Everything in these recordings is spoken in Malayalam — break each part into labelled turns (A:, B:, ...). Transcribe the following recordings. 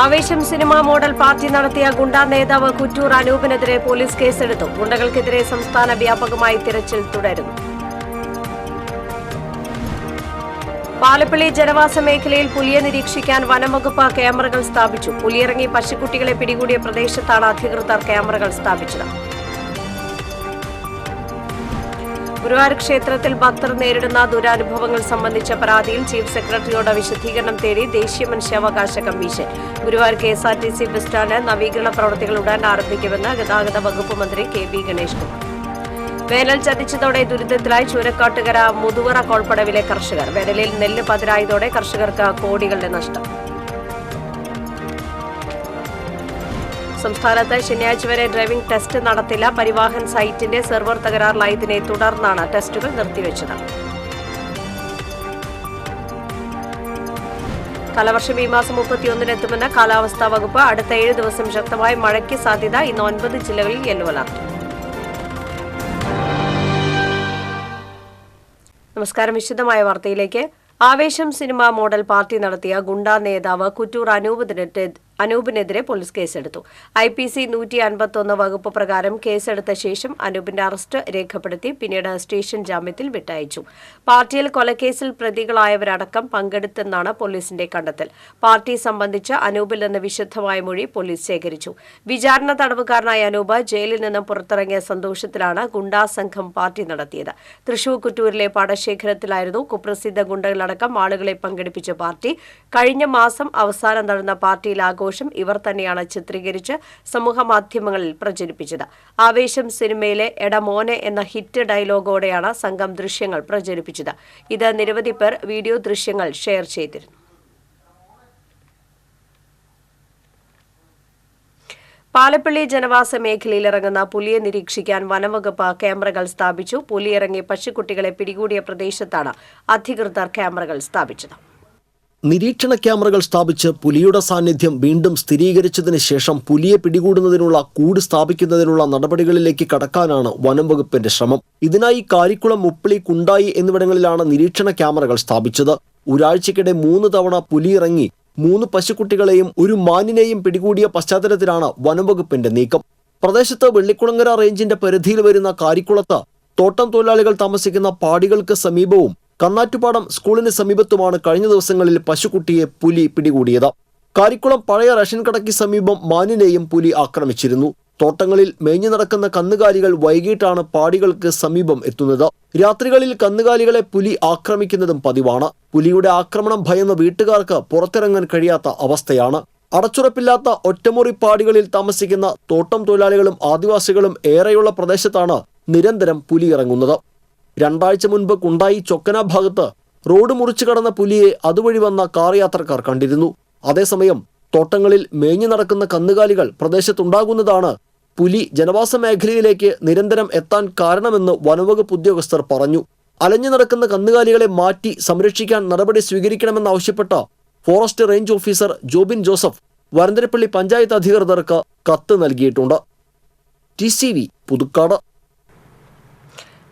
A: ആവേശം സിനിമ മോഡൽ പാർട്ടി നടത്തിയ ഗുണ്ടാ നേതാവ് കുറ്റൂർ അനൂപിനെതിരെ പോലീസ് കേസെടുത്തു. ഗുണ്ടകൾക്കെതിരെ സംസ്ഥാന വ്യാപകമായി തിരച്ചിൽ തുടരുന്നു. പാലപ്പള്ളി ജനവാസ മേഖലയിൽ പുലിയെ നിരീക്ഷിക്കാൻ വനംവകുപ്പ് ക്യാമറകൾ സ്ഥാപിച്ചു. പുലിയിറങ്ങി പശുക്കുട്ടികളെ പിടികൂടിയ പ്രദേശത്താണ് അധികൃതർ ക്യാമറകൾ സ്ഥാപിച്ചത്. ഗുരുവായൂർ ക്ഷേത്രത്തിൽ ഭക്തർ നേരിടുന്ന ദുരനുഭവങ്ങൾ സംബന്ധിച്ച പരാതിയിൽ ചീഫ് സെക്രട്ടറിയോട് വിശദീകരണം തേടി ദേശീയ മനുഷ്യാവകാശ commission. Guruvayur KSRTC bus stand നവീകരണ പ്രവൃത്തികൾ ഉടൻ ആരംഭിക്കുമെന്ന് ഗതാഗത വകുപ്പ് മന്ത്രി KV ഗണേഷ് കുമാർ. വേനൽ ചതിച്ചതോടെ ദുരിതത്തിലായി ചൂരക്കാട്ടുകര മുതുവറ കോൾപ്പടവിലെ കർഷകർ. വേനലിൽ നെല്ല് പതിരായതോടെ കർഷകർക്ക് കോടികളുടെ നഷ്ടം. സംസ്ഥാനത്ത് ശനിയാഴ്ച വരെ ഡ്രൈവിംഗ് ടെസ്റ്റ് നടത്തില്ല. പരിവാഹൻ സൈറ്റിന്റെ സെർവർ തകരാറിലായതിനെ തുടർന്നാണ് ടെസ്റ്റുകൾ നിർത്തിവെച്ചത്. കാലവർഷം ഈ മാസം 31-ന് എത്തുമെന്ന് കാലാവസ്ഥാ വകുപ്പ്. അടുത്ത 7 ദിവസം ശക്തമായ മഴയ്ക്ക് സാധ്യത. ഇന്ന് 9 ജില്ലകളിൽ യെല്ലോ അലർട്ട്. നമസ്കാരം. വിശദമായ വാർത്തയിലേക്ക്. ആവേശം സിനിമ മോഡൽ പാർട്ടി നടത്തിയ ഗുണ്ടാ നേതാവ് കുറ്റൂർ അനൂപിനെതിരെ പോലീസ് കേസെടുത്തു. IPC 151 വകുപ്പ് പ്രകാരം കേസെടുത്ത ശേഷം അനൂപിന്റെ അറസ്റ്റ് രേഖപ്പെടുത്തി പിന്നീട് സ്റ്റേഷൻ ജാമ്യത്തിൽ വിട്ടയച്ചു. പാർട്ടിയിൽ കൊലക്കേസിൽ പ്രതികളായവരടക്കം പങ്കെടുത്തെന്നാണ് പോലീസിന്റെ കണ്ടെത്തൽ. പാർട്ടി സംബന്ധിച്ച് അനൂപിൽ നിന്ന് വിശദമായ മൊഴി പോലീസ് ശേഖരിച്ചു. വിചാരണ തടവുകാരനായ അനൂപ് ജയിലിൽ നിന്നും പുറത്തിറങ്ങിയ സന്തോഷത്തിലാണ് ഗുണ്ടാ സംഘം പാർട്ടി നടത്തിയത്. തൃശൂർ കുറ്റൂരിലെ പാടശേഖരത്തിലായിരുന്നു കുപ്രസിദ്ധ ഗുണ്ടകളടക്കം ആളുകളെ പങ്കെടുപ്പിച്ച പാർട്ടി. കഴിഞ്ഞ മാസം അവസാനം നടന്ന പാർട്ടിയിൽ ഇവർ തന്നെയാണ് ചിത്രീകരിച്ച് സമൂഹമാധ്യമങ്ങളിൽ പ്രചരിപ്പിച്ചത്. ആവേശം സിനിമയിലെ എടമോനെ എന്ന ഹിറ്റ് ഡയലോഗോടെയാണ് സംഘം ദൃശ്യങ്ങൾ പ്രചരിപ്പിച്ചത്. ഇത് നിരവധി പേർ വീഡിയോ ദൃശ്യങ്ങൾ ഷെയർ ചെയ്തിരുന്നു. പാലപ്പള്ളി ജനവാസ മേഖലയിൽ ഇറങ്ങുന്ന പുലിയെ നിരീക്ഷിക്കാൻ വനംവകുപ്പ് ക്യാമറകൾ സ്ഥാപിച്ചു. പുലിയിറങ്ങി പശുക്കുട്ടികളെ പിടികൂടിയ പ്രദേശത്താണ് അധികൃതർ ക്യാമറകൾ സ്ഥാപിച്ചത്.
B: നിരീക്ഷണ ക്യാമറകൾ സ്ഥാപിച്ച് പുലിയുടെ സാന്നിധ്യം വീണ്ടും സ്ഥിരീകരിച്ചതിന് ശേഷം പുലിയെ പിടികൂടുന്നതിനുള്ള കൂട് സ്ഥാപിക്കുന്നതിനുള്ള നടപടികളിലേക്ക് കടക്കാനാണ് വനം വകുപ്പിന്റെ ശ്രമം. ഇതിനായി കാരിക്കുളം, മുപ്പിളി, കുണ്ടായി എന്നിവിടങ്ങളിലാണ് നിരീക്ഷണ ക്യാമറകൾ സ്ഥാപിച്ചത്. ഒരാഴ്ചക്കിടെ 3 തവണ പുലിയിറങ്ങി 3 പശുക്കുട്ടികളെയും 1 മാനിനെയും പിടികൂടിയ പശ്ചാത്തലത്തിലാണ് വനം വകുപ്പിന്റെ നീക്കം. പ്രദേശത്ത് വെള്ളിക്കുളങ്ങര റേഞ്ചിന്റെ പരിധിയിൽ വരുന്ന കാരിക്കുളത്ത് തോട്ടം തൊഴിലാളികൾ താമസിക്കുന്ന പാടികൾക്ക് സമീപവും കന്നാറ്റുപാടം സ്കൂളിന് സമീപത്തുമാണ് കഴിഞ്ഞ ദിവസങ്ങളിൽ പശുക്കുട്ടിയെ പുലി പിടികൂടിയത്. കാരിക്കുളം പഴയ റേഷൻ കടയ്ക്ക് സമീപം മാനിനെയും പുലി ആക്രമിച്ചിരുന്നു. തോട്ടങ്ങളിൽ മേഞ്ഞു നടക്കുന്ന കന്നുകാലികൾ വൈകിട്ടാണ് പാടികൾക്ക് സമീപം എത്തുന്നത്. രാത്രികളിൽ കന്നുകാലികളെ പുലി ആക്രമിക്കുന്നതും പതിവാണ്. പുലിയുടെ ആക്രമണം ഭയന്ന് വീട്ടുകാർക്ക് പുറത്തിറങ്ങാൻ കഴിയാത്ത അവസ്ഥയാണ്. അടച്ചുറപ്പില്ലാത്ത ഒറ്റമുറി പാടികളിൽ താമസിക്കുന്ന തോട്ടം തൊഴിലാളികളും ആദിവാസികളും ഏറെയുള്ള പ്രദേശത്താണ് നിരന്തരം പുലി ഇറങ്ങുന്നത്. 2 ആഴ്ച മുൻപ് കുണ്ടായി ചൊക്കന ഭാഗത്ത് റോഡ് മുറിച്ചു കടന്ന പുലിയെ അതുവഴി വന്ന കാർ യാത്രക്കാർ കണ്ടിരുന്നു. അതേസമയം തോട്ടങ്ങളിൽ മേഞ്ഞു നടക്കുന്ന കന്നുകാലികൾ പ്രദേശത്തുണ്ടാകുന്നതാണ് പുലി ജനവാസ മേഖലയിലേക്ക് നിരന്തരം എത്താൻ കാരണമെന്ന് വനംവകുപ്പ് ഉദ്യോഗസ്ഥർ പറഞ്ഞു. അലഞ്ഞു നടക്കുന്ന കന്നുകാലികളെ മാറ്റി സംരക്ഷിക്കാൻ നടപടി സ്വീകരിക്കണമെന്നാവശ്യപ്പെട്ട forest range officer Jobin Joseph Varantharappilly panchayat അധികൃതർക്ക് കത്ത് നൽകിയിട്ടുണ്ട്. TCV പുതുക്കാട്.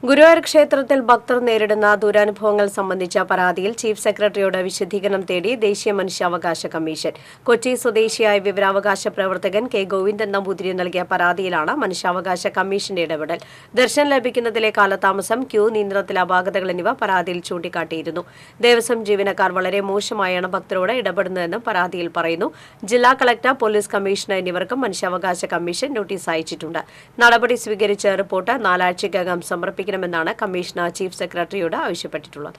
A: ഗുരുവായൂർ ക്ഷേത്രത്തിൽ ഭക്തർ നേരിടുന്ന ദുരനുഭവങ്ങൾ സംബന്ധിച്ച പരാതിയിൽ ചീഫ് സെക്രട്ടറിയോട് വിശദീകരണം തേടി ദേശീയ മനുഷ്യാവകാശ കമ്മീഷൻ. കൊച്ചി സ്വദേശിയായ വിവരാവകാശ പ്രവർത്തകൻ K. ഗോവിന്ദൻ നമ്പൂതിരി നൽകിയ പരാതിയിലാണ് മനുഷ്യാവകാശ കമ്മീഷന്റെ ഇടപെടൽ. ദർശനം ലഭിക്കുന്നതിലെ കാലതാമസം, ക്യൂ നിയന്ത്രണത്തിലെ അപാകതകൾ എന്നിവ പരാതിയിൽ ചൂണ്ടിക്കാട്ടിയിരുന്നു. ദേവസ്വം ജീവനക്കാർ വളരെ മോശമായാണ് ഭക്തരോട് ഇടപെടുന്നതെന്നും പരാതിയിൽ പറയുന്നു. ജില്ലാ കളക്ടർ, പോലീസ് കമ്മീഷണർ എന്നിവർക്കും മനുഷ്യാവകാശ കമ്മീഷൻ നോട്ടീസ് അയച്ചിട്ടുണ്ട്. നടപടി സ്വീകരിച്ച റിപ്പോർട്ട് 4 ആഴ്ചയ്ക്കകം സമർപ്പിക്കണം ാണ് കമ്മീഷണർ ചീഫ് സെക്രട്ടറിയോട് ആവശ്യപ്പെട്ടിട്ടുള്ളത്.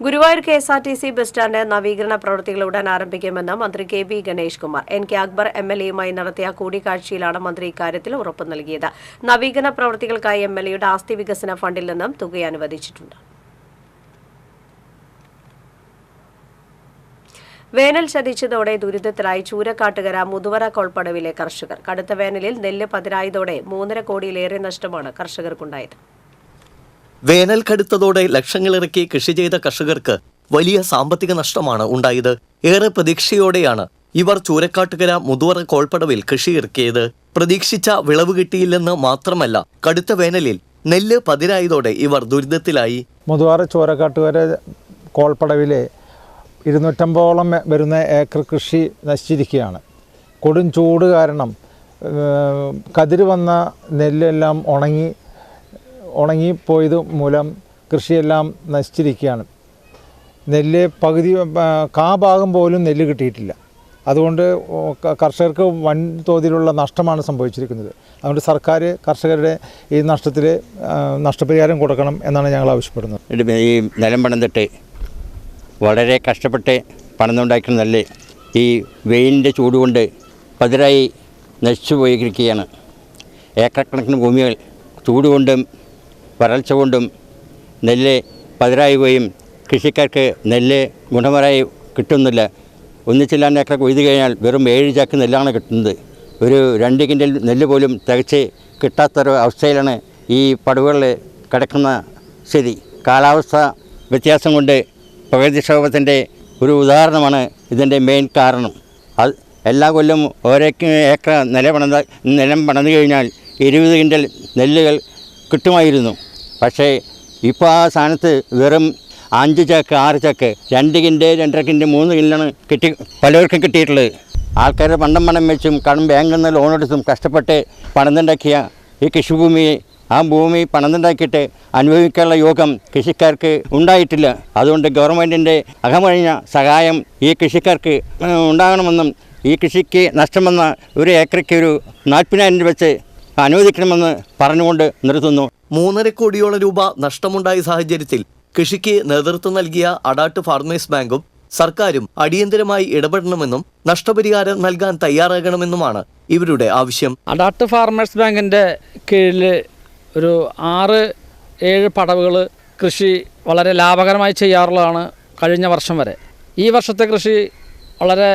A: ഗുരുവായൂർ KSRTC ബസ് സ്റ്റാൻഡ് നവീകരണ പ്രവൃത്തികൾ ഉടൻ ആരംഭിക്കുമെന്ന് മന്ത്രി KV ഗണേഷ് കുമാർ. NK അക്ബർ MLA-യുമായി നടത്തിയ കൂടിക്കാഴ്ചയിലാണ് മന്ത്രി ഇക്കാര്യത്തിൽ ഉറപ്പ് നൽകിയത്. നവീകരണ പ്രവൃത്തികൾക്കായി MLA-യുടെ ആസ്തി വികസന ഫണ്ടിൽ നിന്നും തുക അനുവദിച്ചിട്ടുണ്ട്. വേനൽ ചതിച്ചതോടെ ദുരിതത്തിലായി ചൂരക്കാട്ടുകര മുതുവറ കോൾപ്പടവിലെ കർഷകർ. കടുത്ത വേനലിൽ നെല്ല് പതിരായതോടെ 3.5 കോടിയിലേറെ നഷ്ടമാണ് കർഷകർക്കുണ്ടായത്.
C: വേനൽ കടുത്തതോടെ ലക്ഷങ്ങളിറക്കി കൃഷി ചെയ്ത കർഷകർക്ക് വലിയ സാമ്പത്തിക നഷ്ടമാണ് ഉണ്ടായത്. ഏറെ പ്രതീക്ഷയോടെയാണ് ഇവർ ചൂരക്കാട്ടുകര മുതുവറ കോൾപ്പടവിൽ കൃഷിയിറക്കിയത്. പ്രതീക്ഷിച്ച വിളവ് കിട്ടിയില്ലെന്ന് മാത്രമല്ല, കടുത്ത വേനലിൽ നെല്ല് പതിരായതോടെ ഇവർ ദുരിതത്തിലായി.
D: മുതുവറ ചൂരക്കാട്ടുകര കോൾപ്പടവിലെ 250ഓളം വരുന്ന ഏക്കർ കൃഷി നശിച്ചിരിക്കുകയാണ്. കൊടും ചൂട് കാരണം കതിര് വന്ന നെല്ലെല്ലാം ഉണങ്ങിപ്പോയത് മൂലം കൃഷിയെല്ലാം നശിച്ചിരിക്കുകയാണ്. നെല്ല് പകുതി ഭാഗം പോലും നെല്ല് കിട്ടിയിട്ടില്ല. അതുകൊണ്ട് കർഷകർക്ക് വൻതോതിലുള്ള നഷ്ടമാണ് സംഭവിച്ചിരിക്കുന്നത്. അതുകൊണ്ട് സർക്കാർ കർഷകരുടെ ഈ നഷ്ടത്തിൽ നഷ്ടപരിഹാരം കൊടുക്കണം എന്നാണ് ഞങ്ങൾ ആവശ്യപ്പെടുന്നത്.
E: ഈ നിലം പണിതിട്ട് വളരെ കഷ്ടപ്പെട്ട് പണിതുണ്ടാക്കുന്ന നെല്ല് ഈ വെയിലിൻ്റെ ചൂട് കൊണ്ട് പതിരായി നശിച്ചു പോയിരിക്കുകയാണ്. ഏക്കർ കണക്കിന് ഭൂമികൾ ചൂട് കൊണ്ടും വരൾച്ച കൊണ്ടും നെല്ല് പതിരായി പോയും കൃഷിക്കാർക്ക് നെല്ല് ഗുണപരമായി കിട്ടുന്നില്ല. ഒന്നിച്ചില്ലാണ്ട് ഏക്കർ കൊയ്ത് കഴിഞ്ഞാൽ വെറും 7 ചാക്ക് നെല്ലാണ് കിട്ടുന്നത്. ഒരു 2 കിൻറ്റൽ നെല്ല് പോലും തികച്ച് കിട്ടാത്തൊരു അവസ്ഥയിലാണ് ഈ പടവുകളിൽ കിടക്കുന്ന സ്ഥിതി. കാലാവസ്ഥ വ്യത്യാസം കൊണ്ട് പ്രകൃതിക്ഷോഭത്തിൻ്റെ ഒരു ഉദാഹരണമാണ് ഇതിൻ്റെ മെയിൻ കാരണം. അത് എല്ലാ കൊല്ലം ഓരോ ഏക്കർ നിലം പണിത് കഴിഞ്ഞാൽ 20 കിൻറ്റൽ നെല്ലുകൾ കിട്ടുമായിരുന്നു. പക്ഷേ ഇപ്പോൾ ആ സ്ഥാനത്ത് വെറും 5 ചാക്ക് 6 ചാക്ക് 2 കിൻറ്റ് 2.5 കിൻറ്റ് 3 കിൻറ്റാണ് പലർക്കും കിട്ടിയിട്ടുള്ളത്. ആൾക്കാർ പണം വെച്ചും ബാങ്കിൽ നിന്ന് ലോൺ എടുത്തും കഷ്ടപ്പെട്ട് പണിതുണ്ടാക്കിയ ഈ കൃഷിഭൂമിയെ ആ ഭൂമി പണിതുണ്ടാക്കിയിട്ട് അനുഭവിക്കാനുള്ള യോഗം കൃഷിക്കാർക്ക് ഉണ്ടായിട്ടില്ല. അതുകൊണ്ട് ഗവൺമെൻറ്റിൻ്റെ അകമഴിഞ്ഞ സഹായം ഈ കൃഷിക്കാർക്ക് ഉണ്ടാകണമെന്നും ഈ കൃഷിക്ക് നഷ്ടം വന്ന ഒരു ഏക്കറയ്ക്ക് ഒരു 40,000 രൂപ വെച്ച് അനുവദിക്കണമെന്ന് പറഞ്ഞുകൊണ്ട് നിർത്തുന്നു.
C: 3.5 കോടിയോളം രൂപ നഷ്ടമുണ്ടായ സാഹചര്യത്തിൽ കൃഷിക്ക് നേതൃത്വം നൽകിയ അഡാട്ട് ഫാർമേഴ്സ് ബാങ്കും സർക്കാരും അടിയന്തരമായി ഇടപെടണമെന്നും നഷ്ടപരിഹാരം നൽകാൻ തയ്യാറാകണമെന്നുമാണ് ഇവരുടെ ആവശ്യം.
F: അഡാട്ട് ഫാർമേഴ്സ് ബാങ്കിൻ്റെ കീഴിൽ ഒരു 6-7 പടവുകൾ കൃഷി വളരെ ലാഭകരമായി ചെയ്യാറുള്ളതാണ് കഴിഞ്ഞ വർഷം വരെ. ഈ വർഷത്തെ കൃഷി വളരെ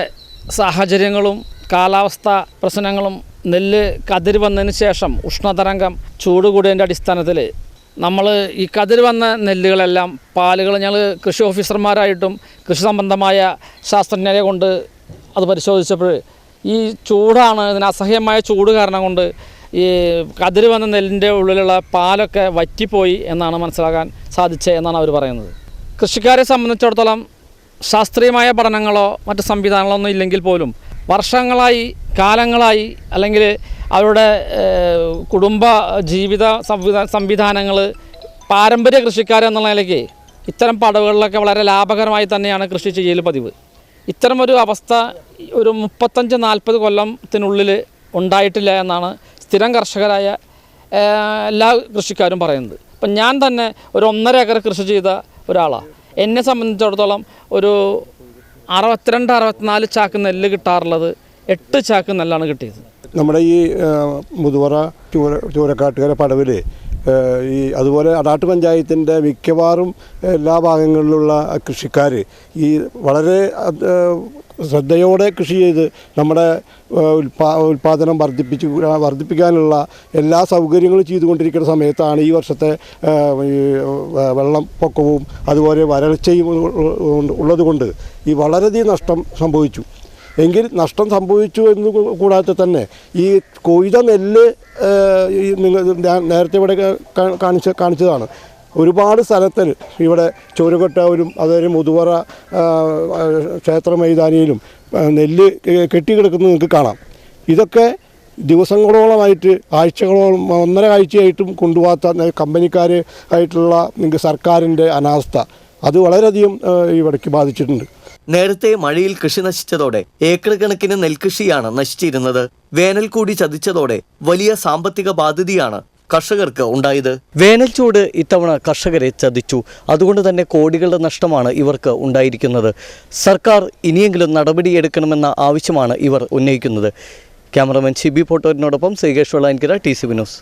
F: സാഹചര്യങ്ങളും കാലാവസ്ഥ പ്രശ്നങ്ങളും നെല്ല് കതിര് വന്നതിന് ശേഷം ഉഷ്ണതരംഗം ചൂട് കൂടിയതിൻ്റെ അടിസ്ഥാനത്തിൽ നമ്മൾ ഈ കതിര് വന്ന നെല്ലുകളെല്ലാം പാലുകൾ ഞങ്ങൾ കൃഷി ഓഫീസർമാരായിട്ടും കൃഷി സംബന്ധമായ ശാസ്ത്രജ്ഞരെ കൊണ്ട് അത് പരിശോധിച്ചപ്പോൾ ഈ ചൂടാണ്, ഇതിന് അസഹ്യമായ ചൂട് കാരണം കൊണ്ട് ഈ കതിര് വന്ന നെല്ലിൻ്റെ ഉള്ളിലുള്ള പാലൊക്കെ വറ്റിപ്പോയി എന്നാണ് മനസ്സിലാക്കാൻ സാധിച്ചത് എന്നാണ് അവർ പറയുന്നത്. കൃഷിക്കാരെ സംബന്ധിച്ചിടത്തോളം ശാസ്ത്രീയമായ പഠനങ്ങളോ മറ്റ് സംവിധാനങ്ങളോ ഒന്നും ഇല്ലെങ്കിൽ പോലും വർഷങ്ങളായി കാലങ്ങളായി അല്ലെങ്കിൽ അവരുടെ കുടുംബ ജീവിത സംവിധാനങ്ങൾ പാരമ്പര്യ കൃഷിക്കാരെന്നുള്ള നിലയ്ക്ക് ഇത്തരം പടവുകളിലൊക്കെ വളരെ ലാഭകരമായി തന്നെയാണ് കൃഷി ചെയ്യൽ പതിവ്. ഇത്തരമൊരു അവസ്ഥ ഒരു 35-40 കൊല്ലത്തിനുള്ളിൽ ഉണ്ടായിട്ടില്ല എന്നാണ് സ്ഥിരം കർഷകരായ എല്ലാ കൃഷിക്കാരും പറയുന്നത്. ഇപ്പം ഞാൻ തന്നെ ഒരു 1.5 ഏക്കർ കൃഷി ചെയ്ത ഒരാളാണ്. എന്നെ സംബന്ധിച്ചിടത്തോളം ഒരു 62-64 ചാക്ക് നെല്ല് കിട്ടാറുള്ളത് 8 ചാക്ക് നെല്ലാണ് കിട്ടിയത്.
G: നമ്മുടെ ഈ മുതുവറ ചൂരക്കാട്ടുകര പടവിൽ അതുപോലെ അടാട്ട് പഞ്ചായത്തിൻ്റെ മിക്കവാറും എല്ലാ ഭാഗങ്ങളിലുള്ള കൃഷിക്കാർ ഈ വളരെ ശ്രദ്ധയോടെ കൃഷി ചെയ്ത് നമ്മുടെ ഉൽപ്പാദനം വർദ്ധിപ്പിക്കാനുള്ള എല്ലാ സൗകര്യങ്ങളും ചെയ്തുകൊണ്ടിരിക്കുന്ന സമയത്താണ് ഈ വർഷത്തെ വെള്ളപ്പൊക്കവും അതുപോലെ വരൾച്ചയും ഉള്ളതുകൊണ്ട് ഈ വളരെയധികം നഷ്ടം സംഭവിച്ചു. എങ്കിൽ നഷ്ടം സംഭവിച്ചു എന്ന് കൂടാതെ തന്നെ ഈ കൊയ്ത നെല്ല് ഞാൻ നേരത്തെ ഇവിടെ കാണിച്ചതാണ്. ഒരുപാട് സ്ഥലത്തിൽ ഇവിടെ ചോരുകൊട്ടാവിലും അതുപോലെ മുതുവറ ക്ഷേത്ര മൈതാനിയിലും നെല്ല് കെട്ടിക്കിടക്കുന്നത് നിങ്ങൾക്ക് കാണാം. ഇതൊക്കെ ദിവസങ്ങളോളമായിട്ട് ആഴ്ചകളോളം 1.5 ആഴ്ചയായിട്ടും കൊണ്ടുപോകാത്ത കമ്പനിക്കാർ ആയിട്ടുള്ള നിങ്ങൾക്ക് സർക്കാരിൻ്റെ അനാസ്ഥ അത് വളരെയധികം ഇവിടേക്ക് ബാധിച്ചിട്ടുണ്ട്.
C: നേരത്തെ മഴയിൽ കൃഷി നശിച്ചതോടെ ഏക്കർ കണക്കിന് നെൽകൃഷിയാണ് നശിച്ചിരുന്നത്. വേനൽ കൂടി ചതിച്ചതോടെ വലിയ സാമ്പത്തിക ബാധ്യതയാണ് കർഷകർക്ക് ഉണ്ടായത്. വേനൽ ചൂട് ഇത്തവണ കർഷകരെ ചതിച്ചു. അതുകൊണ്ട് തന്നെ കോടികളുടെ നഷ്ടമാണ് ഇവർക്ക് ഉണ്ടായിരിക്കുന്നത്. സർക്കാർ ഇനിയെങ്കിലും നടപടിയെടുക്കണമെന്ന ആവശ്യമാണ് ഇവർ ഉന്നയിക്കുന്നത്. ക്യാമറമാൻ ഷിബി പോട്ടോരിനോടൊപ്പം ശ്രീകേഷ് വെള്ളാൻകര, TCB ന്യൂസ്.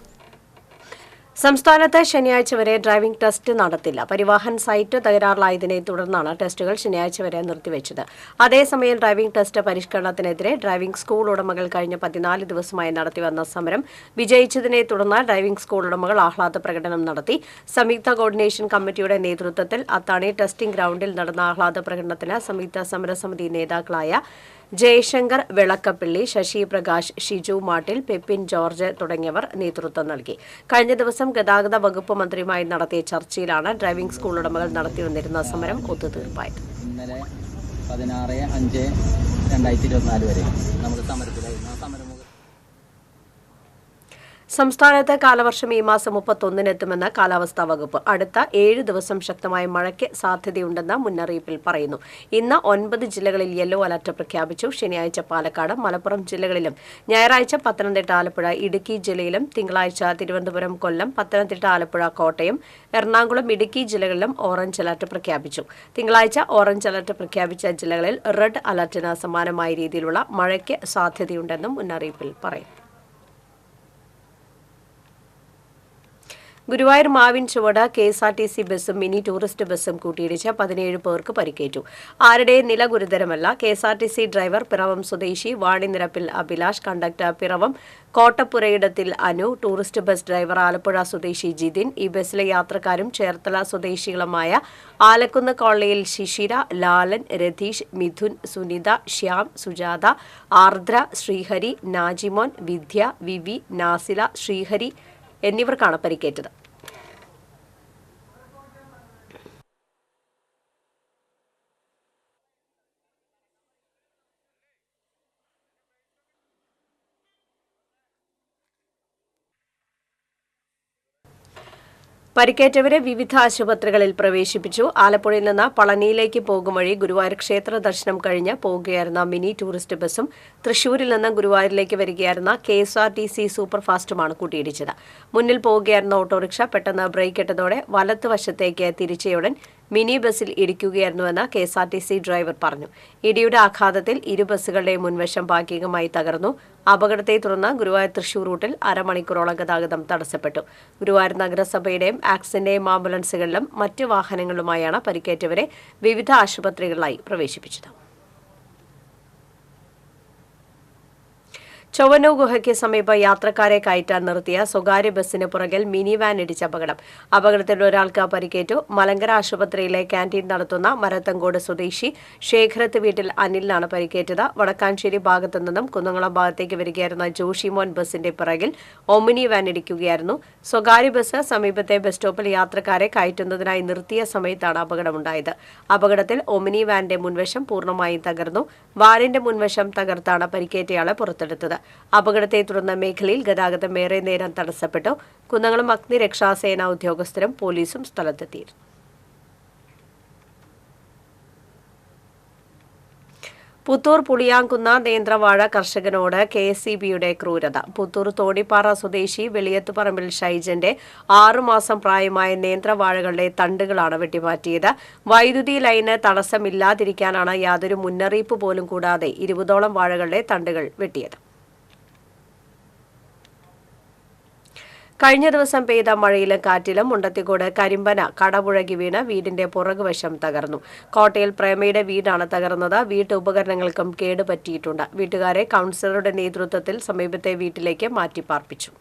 A: സംസ്ഥാനത്ത് ശനിയാഴ്ച വരെ ഡ്രൈവിംഗ് ടെസ്റ്റ് നടത്തില്ല. പരിവാഹൻ സൈറ്റ് തകരാറിലായതിനെ തുടർന്നാണ് ടെസ്റ്റുകൾ ശനിയാഴ്ച വരെ നിർത്തിവെച്ചത്. അതേസമയം ഡ്രൈവിംഗ് ടെസ്റ്റ് പരിഷ്കരണത്തിനെതിരെ ഡ്രൈവിംഗ് സ്കൂൾ ഉടമകൾ കഴിഞ്ഞ 14 ദിവസമായി നടത്തിവന്ന സമരം വിജയിച്ചതിനെ തുടർന്ന് ഡ്രൈവിംഗ് സ്കൂൾ ഉടമകൾ ആഹ്ലാദ പ്രകടനം നടത്തി. സംയുക്ത കോർഡിനേഷൻ കമ്മിറ്റിയുടെ നേതൃത്വത്തിൽ അത്താണി ടെസ്റ്റിംഗ് ഗ്രൌണ്ടിൽ നടന്ന ആഹ്ലാദ പ്രകടനത്തിന് സംയുക്ത സമരസമിതി നേതാക്കളായ ജയശങ്കർ വെളക്കപ്പിള്ളി, ശശി പ്രകാശ്, ഷിജു മാട്ടിൽ, പെപ്പിൻ ജോർജ് തുടങ്ങിയവർ നേതൃത്വം നൽകി. കഴിഞ്ഞ ദിവസം ഗതാഗത വകുപ്പ് മന്ത്രിയുമായി നടത്തിയ ചർച്ചയിലാണ് ഡ്രൈവിംഗ് സ്കൂൾ ഉടമകൾ നടത്തിവന്നിരുന്ന സമരം ഒത്തുതീർപ്പായത്.
H: 16/5/2024 വരെ നമുക്ക് സമരത്തിലായിരുന്നു. ആ സമരം
A: സംസ്ഥാനത്ത് കാലവർഷം ഈ മാസം 31-ന് എത്തുമെന്ന് കാലാവസ്ഥാ വകുപ്പ്. അടുത്ത 7 ദിവസം ശക്തമായ മഴയ്ക്ക് സാധ്യതയുണ്ടെന്ന് മുന്നറിയിപ്പിൽ പറയുന്നു. ഇന്ന് 9 ജില്ലകളിൽ യെല്ലോ അലർട്ട് പ്രഖ്യാപിച്ചു. ശനിയാഴ്ച പാലക്കാട്, മലപ്പുറം ജില്ലകളിലും ഞായറാഴ്ച പത്തനംതിട്ട, ആലപ്പുഴ, ഇടുക്കി ജില്ലയിലും തിങ്കളാഴ്ച തിരുവനന്തപുരം, കൊല്ലം, പത്തനംതിട്ട, ആലപ്പുഴ, കോട്ടയം, എറണാകുളം, ഇടുക്കി ജില്ലകളിലും ഓറഞ്ച് അലർട്ട് പ്രഖ്യാപിച്ചു. തിങ്കളാഴ്ച ഓറഞ്ച് അലർട്ട് പ്രഖ്യാപിച്ച ജില്ലകളിൽ റെഡ് അലർട്ടിന് സമാനമായ രീതിയിലുള്ള മഴയ്ക്ക് സാധ്യതയുണ്ടെന്നും മുന്നറിയിപ്പിൽ പറയുന്നു. ഗുരുവായൂർ മാവിൻ ചുവട് KSRTC ബസ്സും മിനി ടൂറിസ്റ്റ് ബസ്സും കൂട്ടിയിടിച്ച് 17 പേർക്ക് പരിക്കേറ്റു. ആരുടെയും നില ഗുരുതരമല്ല. KSRTC ഡ്രൈവർ പിറവം സ്വദേശി വാണിനിരപ്പിൽ അഭിലാഷ്, കണ്ടക്ടർ പിറവം കോട്ടപ്പുരയിടത്തിൽ Anu, tourist bus driver Alappuzha സ്വദേശി ജിതിൻ. ഈ ബസ്സിലെ യാത്രക്കാരും ചേർത്തല സ്വദേശികളുമായ ആലക്കുന്ന് കോളനിയിൽ ശിശിര, ലാലൻ, രതീഷ്, മിഥുൻ, സുനിത, ശ്യാം, സുജാത, ആർദ്ര, ശ്രീഹരി, നാജിമോൻ, വിദ്യ, വിവി, നാസില, ശ്രീഹരി എന്നിവർക്കാണ് പരിക്കേറ്റത്. പരിക്കേറ്റവരെ വിവിധ ആശുപത്രികളിൽ പ്രവേശിപ്പിച്ചു. ആലപ്പുഴയിൽ നിന്ന് പളനിയിലേക്ക് പോകും വഴി ഗുരുവായൂർ ക്ഷേത്ര ദർശനം കഴിഞ്ഞ് പോകുകയായിരുന്ന മിനി ടൂറിസ്റ്റ് ബസ്സും തൃശൂരിൽ നിന്ന് ഗുരുവായൂരിലേക്ക് വരികയായിരുന്ന KSRTC സൂപ്പർഫാസ്റ്റുമാണ് കൂട്ടിയിടിച്ചത്. മുന്നിൽ പോകുകയായിരുന്ന ഓട്ടോറിക്ഷ പെട്ടെന്ന് ബ്രേക്ക് ഇട്ടതോടെ വലത്തുവശത്തേക്ക് തിരിച്ചയുടൻ മിനി ബസ്സിൽ ഇടിക്കുകയായിരുന്നുവെന്ന് KSRTC ഡ്രൈവർ പറഞ്ഞു. ഇടിയുടെ ആഘാതത്തിൽ ഇരു ബസ്സുകളുടെയും മുൻവശം ഭാഗികമായി തകർന്നു. അപകടത്തെ തുടർന്ന് ഗുരുവായൂർ തൃശൂർ റൂട്ടിൽ അരമണിക്കൂറോളം ഗതാഗതം തടസ്സപ്പെട്ടു. ഗുരുവായൂർ നഗരസഭയുടെയും ആക്സിന്റെയും ആംബുലൻസുകളിലും മറ്റ് വാഹനങ്ങളിലുമായാണ് പരിക്കേറ്റവരെ വിവിധ ആശുപത്രികളിലായി പ്രവേശിപ്പിച്ചത്. ചൊവ്വന്നൂർ ഗുഹയ്ക്ക് സമീപം യാത്രക്കാരെ കയറ്റാൻ നിർത്തിയ സ്വകാര്യ ബസ്സിന് പുറകിൽ മിനി വാൻ ഇടിച്ച അപകടം. അപകടത്തിൽ ഒരാൾക്ക് പരിക്കേറ്റു. മലങ്കര ആശുപത്രിയിലെ ക്യാന്റീൻ നടത്തുന്ന മരത്തങ്കോട് സ്വദേശി ശേഖരത്ത് വീട്ടിൽ അനിലിനാണ് പരിക്കേറ്റത്. വടക്കാഞ്ചേരി ഭാഗത്തു നിന്നും കുന്നംകുളം ഭാഗത്തേക്ക് വരികയായിരുന്ന ജോഷിമോൻ ബസിന്റെ പിറകിൽ ഒമിനി വാൻ ഇടിക്കുകയായിരുന്നു. സ്വകാര്യ ബസ് സമീപത്തെ ബസ് സ്റ്റോപ്പിൽ യാത്രക്കാരെ കയറ്റുന്നതിനായി നിർത്തിയ സമയത്താണ് അപകടമുണ്ടായത്. അപകടത്തിൽ ഒമിനി വാന്റെ മുൻവശം പൂർണ്ണമായും തകർന്നു. വാനിന്റെ മുൻവശം തകർത്താണ് പരിക്കേറ്റയാളെ പുറത്തെടുത്തത്. അപകടത്തെ തുടർന്ന് മേഖലയിൽ ഗതാഗതം ഏറെ നേരം തടസ്സപ്പെട്ടു. കുന്നംകുളം അഗ്നിരക്ഷാസേന ഉദ്യോഗസ്ഥരും പോലീസും സ്ഥലത്തെത്തിയിരുന്നു. പുത്തൂർ പുളിയാങ്കുന്ന നേന്ത്രവാഴ കർഷകനോട് KSEBയുടെ ക്രൂരത. പുത്തൂർ തോണിപ്പാറ സ്വദേശി വെളിയത്തുപറമ്പിൽ ഷൈജന്റെ 6 മാസം പ്രായമായ നേന്ത്രവാഴകളുടെ തണ്ടുകളാണ് വെട്ടിമാറ്റിയത്. വൈദ്യുതി ലൈന് തടസ്സമില്ലാതിരിക്കാനാണ് യാതൊരു മുന്നറിയിപ്പ് പോലും കൂടാതെ 20ഓളം വാഴകളുടെ തണ്ടുകൾ വെട്ടിയത്. കഴിഞ്ഞ ദിവസം പെയ്ത മഴയിലും കാറ്റിലും മുണ്ടത്തിക്കോട് കരിമ്പന കടപുഴകി വീണ് വീടിന്റെ പുറകുവശം തകർന്നു. കോട്ടയിൽ പ്രേമയുടെ വീടാണ് തകർന്നത്. വീട്ടുപകരണങ്ങൾക്കും കേടുപറ്റിയിട്ടുണ്ട്. വീട്ടുകാരെ കൌൺസിലറുടെ നേതൃത്വത്തിൽ സമീപത്തെ വീട്ടിലേക്ക് മാറ്റിപ്പാർപ്പിച്ചു.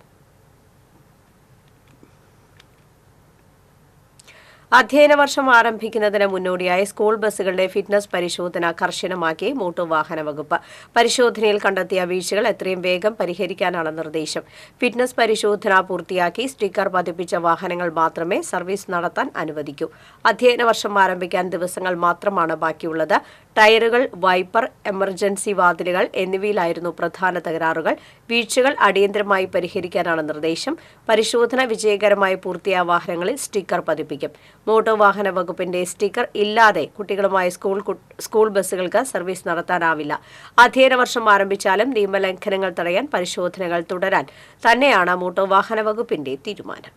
A: അധ്യയന വർഷം ആരംഭിക്കുന്നതിന് മുന്നോടിയായി സ്കൂൾ ബസ്സുകളുടെ ഫിറ്റ്നസ് പരിശോധന കർശനമാക്കി മോട്ടോർ വാഹന വകുപ്പ്. പരിശോധനയിൽ കണ്ടെത്തിയ വീഴ്ചകൾ എത്രയും വേഗം പരിഹരിക്കാനാണ് നിർദ്ദേശം. ഫിറ്റ്നസ് പരിശോധന പൂർത്തിയാക്കി സ്റ്റിക്കർ പതിപ്പിച്ച വാഹനങ്ങൾ മാത്രമേ സർവീസ് നടത്താൻ അനുവദിക്കൂ. അധ്യയന വർഷം ആരംഭിക്കാൻ ദിവസങ്ങൾ മാത്രമാണ് ബാക്കിയുള്ളത്. ടയറുകൾ, വൈപ്പർ, എമർജൻസി വാതിലുകൾ എന്നിവയിലായിരുന്നു പ്രധാന തകരാറുകൾ. വീഴ്ചകൾ അടിയന്തരമായി പരിഹരിക്കാനാണ് നിർദ്ദേശം. പരിശോധന വിജയകരമായി പൂർത്തിയായ വാഹനങ്ങളിൽ സ്റ്റിക്കർ പതിപ്പിക്കും. മോട്ടോർ വാഹന വകുപ്പിന്റെ സ്റ്റിക്കർ ഇല്ലാതെ കുട്ടികളുമായി സ്കൂൾ ബസ്സുകൾക്ക് സർവീസ് നടത്താനാവില്ല. അധ്യയന വർഷം ആരംഭിച്ചാലും നിയമലംഘനങ്ങൾ തടയാൻ പരിശോധനകൾ തുടരാൻ തന്നെയാണ് മോട്ടോർ വാഹന വകുപ്പിന്റെ തീരുമാനം.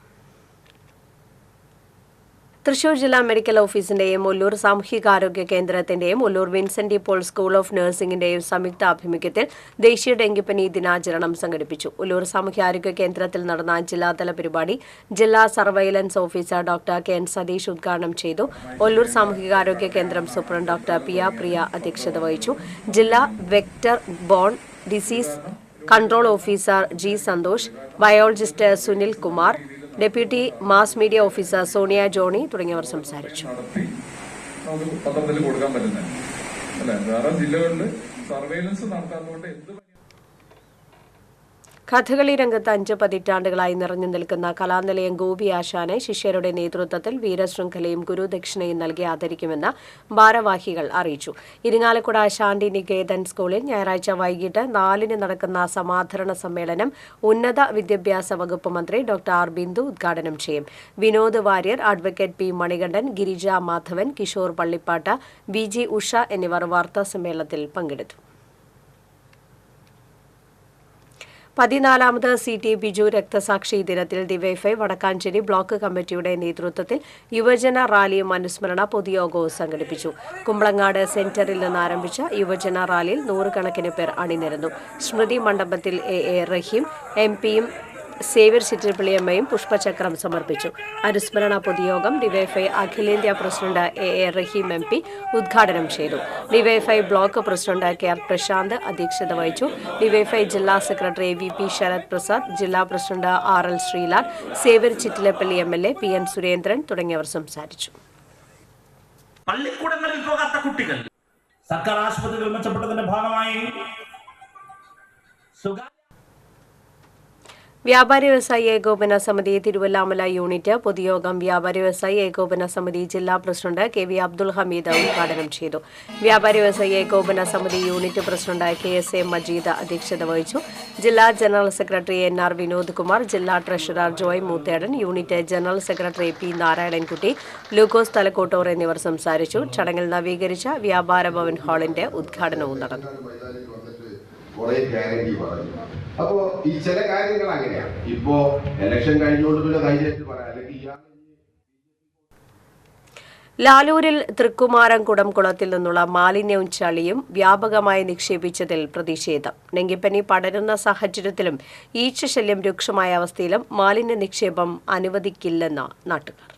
A: തൃശൂർ ജില്ലാ മെഡിക്കൽ ഓഫീസിന്റെയും ഒല്ലൂർ സാമൂഹികാരോഗ്യ കേന്ദ്രത്തിന്റെയും Ollur Vincent Paul school of നഴ്സിംഗിന്റെയും സംയുക്ത ആഭിമുഖ്യത്തിൽ ദേശീയ ഡെങ്കിപ്പനി ദിനാചരണം സംഘടിപ്പിച്ചു. ഒല്ലൂർ സാമൂഹികാരോഗ്യ കേന്ദ്രത്തിൽ നടന്ന ജില്ലാതല പരിപാടി ജില്ലാ surveillance officer doctor K. N. Satheesh ഉദ്ഘാടനം ചെയ്തു. ഒല്ലൂർ സാമൂഹികാരോഗ്യ കേന്ദ്രം സൂപ്രണ്ട് ഡോക്ടർ പ്രിയ അധ്യക്ഷത വഹിച്ചു. ജില്ലാ vector borne disease control officer G. Santhosh, biologist Sunil Kumar, deputy mass media officer Sonia Johny തുടങ്ങിയവർ സംസാരിച്ചു. കഥകളി രംഗത്ത് 5 പതിറ്റാണ്ടുകളായി നിറഞ്ഞു നിൽക്കുന്ന കലാനിലയം ഗോപി ആശാനെ ശിഷ്യരുടെ നേതൃത്വത്തിൽ വീരശൃംഖലയും ഗുരുദക്ഷിണയും നൽകി ആദരിക്കുമെന്ന് ഭാരവാഹികൾ അറിയിച്ചു. ഇരിങ്ങാലക്കുട ശാന്തി നികേതൻ സ്കൂളിൽ ഞായറാഴ്ച വൈകിട്ട് 4-ന് നടക്കുന്ന സമാധരണ സമ്മേളനം ഉന്നത വിദ്യാഭ്യാസ വകുപ്പ് മന്ത്രി ഡോക്ടർ ആർ ബിന്ദു ഉദ്ഘാടനം ചെയ്യും. Vinod Warrier, advocate P Manikandan, Girija Madhavan, Kishore Pallippatta, VG Usha എന്നിവർ വാർത്താസമ്മേളനത്തിൽ പങ്കെടുത്തു. 14ാമത് CT ബിജു രക്തസാക്ഷി ദിനത്തിൽ ഡിവൈഎഫ്ഐ വടക്കാഞ്ചേരി ബ്ലോക്ക് കമ്മിറ്റിയുടെ നേതൃത്വത്തിൽ യുവജന റാലിയും അനുസ്മരണ പൊതുയോഗവും സംഘടിപ്പിച്ചു. കുമ്പളങ്ങാട് സെന്ററിൽ നിന്ന് ആരംഭിച്ച യുവജന റാലിയിൽ 100 കണക്കിന് പേർ അണിനിരന്നു. സ്മൃതി മണ്ഡപത്തിൽ A റഹീം MPയും സേവ്യർ ചിറ്റിലപ്പള്ളിയമ്മയും പുഷ്പചക്രം സമർപ്പിച്ചു. അനുസ്മരണ പൊതുയോഗം ഡിവൈഎഫ്ഐ അഖിലേന്ത്യാ പ്രസിഡന്റ് A റഹീം MP ഉദ്ഘാടനം ചെയ്തു. DYFI block president KR Prashanth അധ്യക്ഷത വഹിച്ചു. ഡിവൈഎഫ്ഐ ജില്ലാ സെക്രട്ടറി VP ശരത് പ്രസാദ്, ജില്ലാ president RL Sreelal, Xavier Chittilappally MLA PN Surendran തുടങ്ങിയവർ സംസാരിച്ചു.
I: പള്ളിക്കൂടങ്ങളിൽ പോകാത്ത കുട്ടികൾ സർക്കാർ ആശുപത്രികൾ മെച്ചപ്പെട്ടതിന്റെ ഭാഗമായി
A: വ്യാപാരി വ്യവസായി ഏകോപന സമിതി തിരുവല്ലാമല യൂണിറ്റ് പൊതുയോഗം വ്യാപാരി വ്യവസായി ഏകോപന സമിതി ജില്ലാ പ്രസിഡന്റ് KV അബ്ദുൽ ഹമീദ് ഉദ്ഘാടനം ചെയ്തു. വ്യാപാരി വ്യവസായി ഏകോപന സമിതി യൂണിറ്റ് പ്രസിഡന്റ് KSA മജീദ് അധ്യക്ഷത വഹിച്ചു. ജില്ലാ general secretary NR Vinod Kumar, ജില്ലാ treasurer Joy Moothedan, unit general secretary P Narayanankutty, Lukose Thalakottoor എന്നിവർ സംസാരിച്ചു. ചടങ്ങിൽ നവീകരിച്ച വ്യാപാര ഭവൻ ഹാളിന്റെ ഉദ്ഘാടനവും നടന്നു.
J: അപ്പോ ഈ ചില കാര്യങ്ങൾ അങ്ങനെയാണ്. ഇപ്പോ ഇലക്ഷൻ കഴിഞ്ഞുകൊണ്ട് പിന്നെ ധൈര്യമായിട്ട് പറയാം.
A: ലാലൂരിൽ തൃക്കുമാരംകുടം കുളത്തിൽ നിന്നുള്ള മാലിന്യവും ചളിയും വ്യാപകമായി നിക്ഷേപിച്ചതിൽ പ്രതിഷേധം. ഡെങ്കിപ്പനി പടരുന്ന സാഹചര്യത്തിലും ഈച്ചശല്യം രൂക്ഷമായ അവസ്ഥയിലും മാലിന്യ നിക്ഷേപം അനുവദിക്കില്ലെന്ന് നാട്ടുകാർ.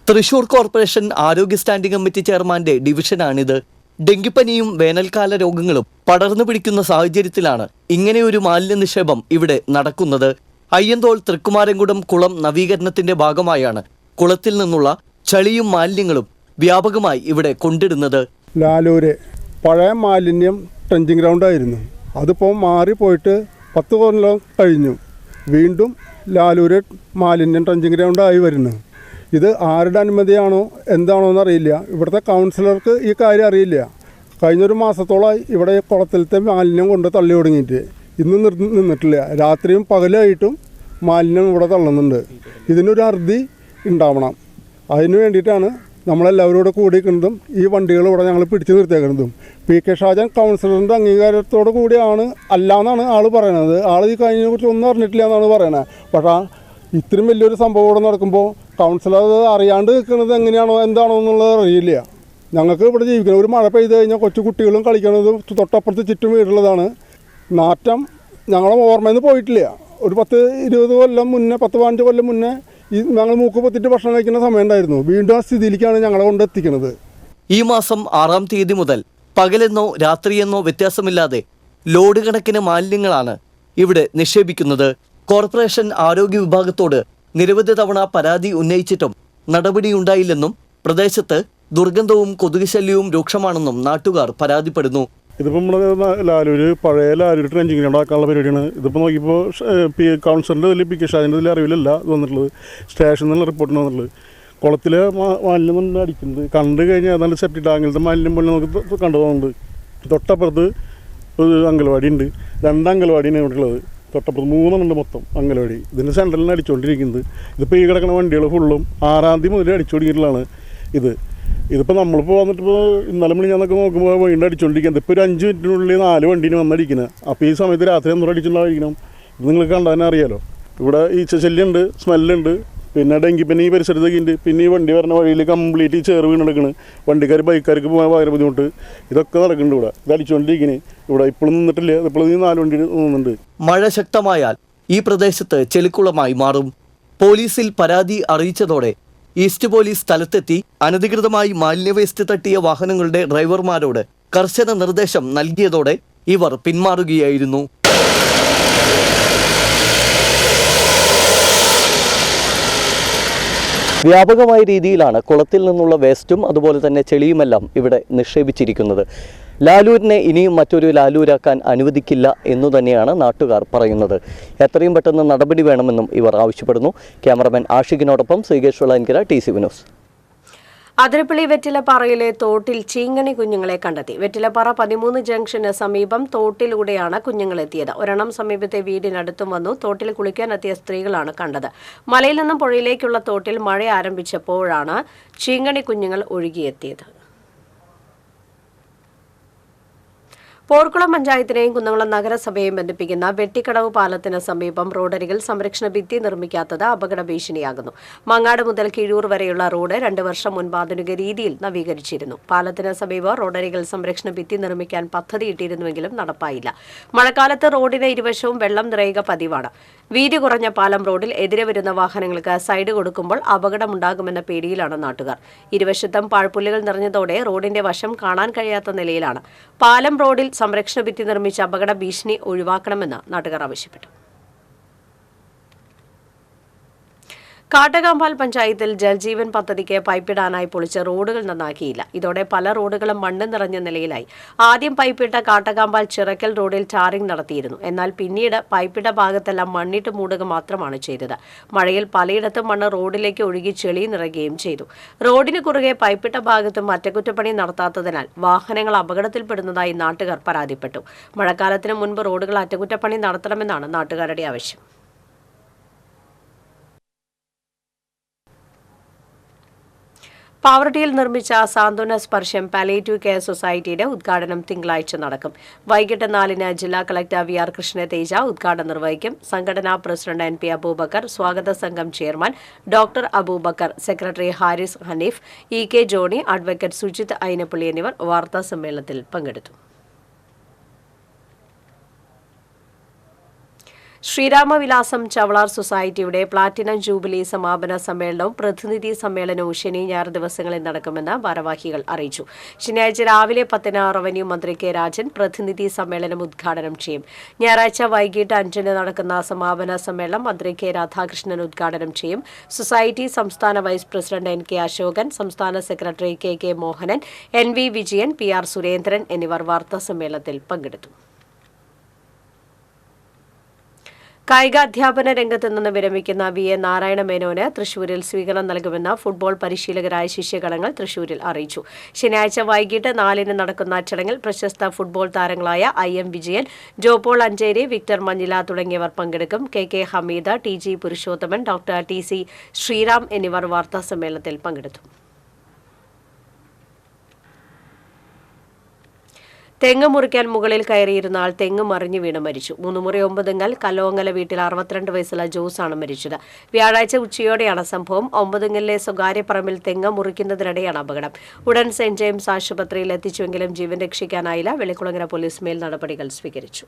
C: തൃശൂർ കോർപ്പറേഷൻ ആരോഗ്യ സ്റ്റാൻഡിംഗ് കമ്മിറ്റി ചെയർമാന്റെ ഡിവിഷനാണിത്. ഡെങ്കിപ്പനിയും വേനൽക്കാല രോഗങ്ങളും പടർന്നു പിടിക്കുന്ന സാഹചര്യത്തിലാണ് ഇങ്ങനെയൊരു മാലിന്യ നിക്ഷേപം ഇവിടെ നടക്കുന്നത്. അയ്യന്തോൾ തൃക്കുമാരംകുടം കുളം നവീകരണത്തിന്റെ ഭാഗമായാണ് കുളത്തിൽ നിന്നുള്ള ചളിയും മാലിന്യങ്ങളും വ്യാപകമായി ഇവിടെ കൊണ്ടിടുന്നത്.
G: ലാലൂര് പഴയ മാലിന്യം ട്രെഞ്ചിങ് ഗ്രൗണ്ടായിരുന്നു. അതിപ്പോൾ മാറിപ്പോയിട്ട് 10 കൊല്ലം കഴിഞ്ഞു. വീണ്ടും ലാലൂര് മാലിന്യം ട്രെഞ്ചിങ് ഗ്രൗണ്ടായി വരുന്നു. ഇത് ആരുടെ അനുമതിയാണോ എന്താണോ എന്നറിയില്ല. ഇവിടുത്തെ കൗൺസിലർക്ക് ഈ കാര്യം അറിയില്ല. കഴിഞ്ഞൊരു മാസത്തോളമായി ഇവിടെ കുളത്തിലത്തെ മാലിന്യം കൊണ്ട് തള്ളി തുടങ്ങിയിട്ട് ഇന്ന് നിന്നിട്ടില്ല. രാത്രിയും പകലായിട്ടും മാലിന്യം ഇവിടെ തള്ളുന്നുണ്ട്. ഇതിനൊരു അറുതി ഉണ്ടാവണം. അതിനു വേണ്ടിയിട്ടാണ് നമ്മളെല്ലാവരോട് കൂടിക്കുന്നതും ഈ വണ്ടികൾ ഇവിടെ ഞങ്ങൾ പിടിച്ചു നിർത്തിയേക്കുന്നതും. PK ഷാജൻ കൗൺസിലറിൻ്റെ അംഗീകാരത്തോടു കൂടിയാണ് അല്ലാന്നാണ് ആൾ പറയണത്. ആൾ ഈ കഴിഞ്ഞതിനെക്കുറിച്ച് ഒന്നും അറിഞ്ഞിട്ടില്ല എന്നാണ് പറയണത്. പക്ഷേ ഇത്രയും വലിയൊരു സംഭവം ഇവിടെ നടക്കുമ്പോൾ കൗൺസിലർ അറിയാണ്ട് നിൽക്കുന്നത് എങ്ങനെയാണോ എന്താണോ എന്നുള്ളത് അറിയില്ല. ഞങ്ങൾക്ക് ഇവിടെ ജീവിക്കണം. ഒരു മഴ പെയ്ത് കഴിഞ്ഞാൽ കൊച്ചു കുട്ടികളും കളിക്കണതും തൊട്ടപ്പുറത്ത് ചുറ്റും വീടുള്ളതാണ്. നാറ്റം ഞങ്ങളെ ഓർമ്മയിൽ നിന്ന് പോയിട്ടില്ല. ഒരു 10-20 കൊല്ലം മുന്നേ, 10-15 കൊല്ലം മുന്നേ ഞങ്ങൾ മൂക്ക് പൊത്തിട്ട് ഭക്ഷണം കഴിക്കുന്ന സമയം ഉണ്ടായിരുന്നു. വീണ്ടും ആ സ്ഥിതിയിലേക്കാണ് ഞങ്ങളെ കൊണ്ട് എത്തിക്കുന്നത്.
C: ഈ മാസം 6-ാം തീയതി മുതൽ പകലെന്നോ രാത്രിയെന്നോ വ്യത്യാസമില്ലാതെ ലോഡ് കണക്കിന് മാലിന്യങ്ങളാണ് ഇവിടെ നിക്ഷേപിക്കുന്നത്. കോർപ്പറേഷൻ ആരോഗ്യ വിഭാഗത്തോട് നിരവധി തവണ പരാതി ഉന്നയിച്ചിട്ടും നടപടിയുണ്ടായില്ലെന്നും പ്രദേശത്ത് ദുർഗന്ധവും കൊതുക് ശല്യവും രൂക്ഷമാണെന്നും നാട്ടുകാർ പരാതിപ്പെടുന്നു.
G: ഇതിപ്പോൾ നമ്മുടെ ലാലൂര് പഴയ ലാലൂര് ട്രെഞ്ചിങ് ഗ്രൗണ്ട് ആക്കാനുള്ള പരിപാടിയാണ്. ഇതിപ്പോൾ നോക്കിയപ്പോൾ കൗൺസിലറിൻ്റെ ഇതിൽ PK ഷാജിൻ്റെ ഇതിൽ അറിവിലല്ല ഇത് വന്നിട്ടുള്ളത്. സ്റ്റേഷനിൽ നിന്നുള്ള റിപ്പോർട്ടിന് വന്നിട്ടുള്ളത്. കുളത്തിലെ മാലിന്യം തന്നെ അടിക്കുന്നത് കണ്ടു കഴിഞ്ഞാൽ ഏതാണ്ട് സെപ്റ്റിക് ടാങ്കിലത്തെ മാലിന്യം പോലെ നമുക്ക് കണ്ടു പോകുന്നുണ്ട്. തൊട്ടപ്പുറത്ത് ഒരു അംഗൻവാടി ഉണ്ട്. 2 അംഗൻവാടിയാണ് ഇവിടെ ഉള്ളത്. തൊട്ടപ്പുറത്ത് 3 ഉണ്ട് മൊത്തം അംഗൻവാടി. ഇതിൻ്റെ സെൻട്രലിന് അടിച്ചുകൊണ്ടിരിക്കുന്നത്. ഇതിപ്പോൾ ഈ കിടക്കുന്ന വണ്ടികൾ ഫുള്ളും 6-ാം തീയതി മുതൽ അടിച്ചു തുടങ്ങിയിട്ടുള്ളതാണ് ഇതിപ്പോൾ നമ്മളിപ്പോൾ വന്നിട്ടിപ്പോൾ ഇന്നലെ മണി ഞാനൊക്കെ നോക്കുമ്പോൾ വീണ്ടും അടിച്ചുകൊണ്ടിരിക്കുന്നത്. ഇപ്പോൾ ഒരു 5 മിനിറ്റിനുള്ളിൽ 4 വണ്ടീന് വന്നടിക്കുന്നത്. അപ്പോൾ ഈ സമയത്ത് രാത്രി ഒന്നും അടിച്ചുണ്ടായിരിക്കണം. ഇത് നിങ്ങൾക്ക് കണ്ടാൽ തന്നെ അറിയാലോ. ഇവിടെ ഈച്ചശല്യമുണ്ട്, സ്മെല്ലുണ്ട്, പിന്നെ ഡെങ്കിപ്പനി ഈ പരിസരത്തൊക്കെ ഉണ്ട്. പിന്നെ ഈ വണ്ടി വരുന്ന വഴിയിൽ കംപ്ലീറ്റ് ചെറു വീണ് നടക്കുന്നത്. വണ്ടിക്കാർ ബൈക്കാർക്ക് പോകാൻ ഭയങ്കര ബുദ്ധിമുട്ട്. ഇതൊക്കെ നടക്കുന്നുണ്ട് ഇവിടെ. ഇത് അടിച്ചുകൊണ്ടിരിക്കുന്നത്. ഇവിടെ ഇപ്പോഴും നിന്നിട്ടില്ല. ഇപ്പോഴും 4 വണ്ടി നിന്നുണ്ട്.
C: മഴ ശക്തമായാൽ ഈ പ്രദേശത്ത് ചെളിക്കുളമായി മാറും. പോലീസിൽ പരാതി അറിയിച്ചതോടെ ഈസ്റ്റ് പോലീസ് സ്ഥലത്തെത്തി അനധികൃതമായി മാലിന്യ വേസ്റ്റ് തട്ടിയ വാഹനങ്ങളുടെ ഡ്രൈവർമാരോട് കർശന നിർദ്ദേശം നൽകിയതോടെ ഇവർ പിന്മാറുകയായിരുന്നു. വ്യാപകമായ രീതിയിലാണ് കുളത്തിൽ നിന്നുള്ള വേസ്റ്റും അതുപോലെ തന്നെ ചെളിയുമെല്ലാം ഇവിടെ നിക്ഷേപിച്ചിരിക്കുന്നത്. ലാലൂരിനെ ഇനിയും മറ്റൊരു ലാലൂരാക്കാൻ അനുവദിക്കില്ല എന്നു തന്നെയാണ് നാട്ടുകാർ പറയുന്നത്. എത്രയും പെട്ടെന്ന് നടപടി വേണമെന്നും ഇവർ ആവശ്യപ്പെടുന്നു. ക്യാമറമാൻ ആഷിഖിനോടൊപ്പം ശ്രീകേഷ് വെള്ളാനിക്കര, TC ന്യൂസ്.
A: അതിരപ്പള്ളി വെറ്റിലപ്പാറയിലെ തോട്ടിൽ ചീങ്കണി കുഞ്ഞുങ്ങളെ കണ്ടെത്തി. വെറ്റിലപ്പാറ 13 ജംഗ്ഷന് സമീപം തോട്ടിലൂടെയാണ് കുഞ്ഞുങ്ങളെത്തിയത്. ഒരെണ്ണം സമീപത്തെ വീടിനടുത്തും വന്നു. തോട്ടിൽ കുളിക്കാനെത്തിയ സ്ത്രീകളാണ് കണ്ടത്. മലയിൽ നിന്നും പുഴയിലേക്കുള്ള തോട്ടിൽ മഴ ആരംഭിച്ചപ്പോഴാണ് ചീങ്കണി കുഞ്ഞുങ്ങൾ ഒഴുകിയെത്തിയത്. പോർക്കുളം പഞ്ചായത്തിനെയും കുന്നംകുളം നഗരസഭയെയും ബന്ധിപ്പിക്കുന്ന വെട്ടിക്കടവ് പാലത്തിന് സമീപം റോഡരികിൽ സംരക്ഷണ ഭിത്തി നിർമ്മിക്കാത്തത് അപകട ഭീഷണിയാകുന്നു. മങ്ങാട് മുതൽ കിഴൂർ വരെയുള്ള റോഡ് 2 വർഷം മുൻപ് ആധുനിക രീതിയിൽ നവീകരിച്ചിരുന്നു. പാലത്തിന് സമീപം റോഡരികിൽ സംരക്ഷണ ഭിത്തി നിർമ്മിക്കാൻ പദ്ധതിയിട്ടിരുന്നുവെങ്കിലും നടപ്പായില്ല. മഴക്കാലത്ത് റോഡിന് ഇരുവശവും വെള്ളം നിറയുക പതിവാണ്. വീതി കുറഞ്ഞ പാലം റോഡിൽ എതിരെ വരുന്ന വാഹനങ്ങൾക്ക് സൈഡ് കൊടുക്കുമ്പോൾ അപകടമുണ്ടാകുമെന്ന പേടിയിലാണ് നാട്ടുകാർ. ഇരുവശത്തും പാഴ്പുല്ലുകൾ നിറഞ്ഞതോടെ റോഡിന്റെ വശം കാണാൻ കഴിയാത്ത നിലയിലാണ്. പാലം റോഡിൽ സംരക്ഷണ ഭിത്തി നിർമ്മിച്ച അപകട ഭീഷണി ഒഴിവാക്കണമെന്ന് നാട്ടുകാർ ആവശ്യപ്പെട്ടു. കാട്ടകാമ്പാൽ പഞ്ചായത്തിൽ ജൽജീവൻ പദ്ധതിക്ക് പൈപ്പിടാനായി പൊളിച്ച റോഡുകൾ നന്നാക്കിയില്ല. ഇതോടെ പല റോഡുകളും മണ്ണ് നിറഞ്ഞ നിലയിലായി. ആദ്യം പൈപ്പിട്ട കാട്ടകാമ്പാൽ ചിറക്കൽ റോഡിൽ ടാറിംഗ് നടത്തിയിരുന്നു. എന്നാൽ പിന്നീട് പൈപ്പിട്ട ഭാഗത്തെല്ലാം മണ്ണിട്ട് മൂടുക മാത്രമാണ് ചെയ്തത്. മഴയിൽ പലയിടത്തും മണ്ണ് റോഡിലേക്ക് ഒഴുകി ചെളി നിറയുകയും ചെയ്തു. റോഡിന് കുറുകെ പൈപ്പിട്ട ഭാഗത്തും അറ്റകുറ്റപ്പണി നടത്താത്തതിനാൽ വാഹനങ്ങൾ അപകടത്തിൽപ്പെടുന്നതായി നാട്ടുകാർ പരാതിപ്പെട്ടു. മഴക്കാലത്തിന് മുൻപ് റോഡുകൾ അറ്റകുറ്റപ്പണി നടത്തണമെന്നാണ് നാട്ടുകാരുടെ ആവശ്യം. പാവറട്ടിയിൽ നിർമ്മിച്ച സാന്ത്വന സ്പർശം പാലിയേറ്റീവ് കെയർ സൊസൈറ്റിയുടെ ഉദ്ഘാടനം തിങ്കളാഴ്ച നടക്കും. വൈകിട്ട് 4-ന് ജില്ലാ കളക്ടർ VR കൃഷ്ണതേജ ഉദ്ഘാടനം നിർവഹിക്കും. സംഘടനാ പ്രസിഡന്റ് NP അബൂബക്കർ, സ്വാഗത സംഘം chairman doctor Abubakar, secretary Haris Haneef, EK Johnny, advocate Sujith Ayinappally എന്നിവർ വാർത്താസമ്മേളനത്തിൽ പങ്കെടുത്തു. ശ്രീരാമവിലാസം ചവളാർ സൊസൈറ്റിയുടെ പ്ലാറ്റിനം ജൂബിലി സമാപന സമ്മേളനവും പ്രതിനിധി സമ്മേളനവും ശനി ഞായർ ദിവസങ്ങളിൽ നടക്കുമെന്ന് ഭാരവാഹികൾ അറിയിച്ചു. ശനിയാഴ്ച രാവിലെ 10-ന് റവന്യൂ മന്ത്രി K രാജൻ പ്രതിനിധി സമ്മേളനം ഉദ്ഘാടനം ചെയ്യും. ഞായറാഴ്ച വൈകിട്ട് 5-ന് നടക്കുന്ന സമാപന സമ്മേളനം മന്ത്രി K രാധാകൃഷ്ണൻ ഉദ്ഘാടനം ചെയ്യും. സൊസൈറ്റി സംസ്ഥാന വൈസ് പ്രസിഡന്റ് NK അശോകൻ, സംസ്ഥാന secretary KK Mohanan, NV Vijayan, PR Surendran എന്നിവർ വാർത്താസമ്മേളനത്തിൽ പങ്കെടുത്തു. കായികാധ്യാപന രംഗത്ത് നിന്ന് വിരമിക്കുന്ന VA നാരായണ മേനോന് തൃശൂരിൽ സ്വീകരണം നൽകുമെന്ന് ഫുട്ബോൾ പരിശീലകരായ ശിഷ്യഗണങ്ങൾ തൃശൂരിൽ അറിയിച്ചു. ശനിയാഴ്ച വൈകിട്ട് 4-ന് നടക്കുന്ന ചടങ്ങിൽ പ്രശസ്ത ഫുട്ബോൾ താരങ്ങളായ IM വിജയൻ, ജോപോൾ അഞ്ചേരി, വിക്ടർ മഞ്ഞില തുടങ്ങിയവർ പങ്കെടുക്കും. KK Hameeda, TG Purushothaman, doctor TC Sreeram എന്നിവർ വാർത്താസമ്മേളനത്തിൽ പങ്കെടുത്തു. തെങ്ങ് മുറിക്കാൻ മുകളിൽ കയറിയിരുന്ന ആൾ തെങ്ങ് മറിഞ്ഞു വീണ് മരിച്ചു. 3 മുറി 9 കല്ലോങ്ങല വീട്ടിൽ 62 വയസ്സുള്ള ജോസാണ് മരിച്ചത്. വ്യാഴാഴ്ച ഉച്ചയോടെയാണ് സംഭവം. 9 സ്വകാര്യ പറമ്പിൽ തെങ്ങ് മുറിക്കുന്നതിനിടെയാണ് അപകടം. ഉടൻ സെന്റ് ജെയിംസ് ആശുപത്രിയിൽ എത്തിച്ചുവെങ്കിലും ജീവൻ രക്ഷിക്കാനായില്ല. വെളിക്കുളങ്ങര പോലീസ് മേൽ നടപടികൾ സ്വീകരിച്ചു.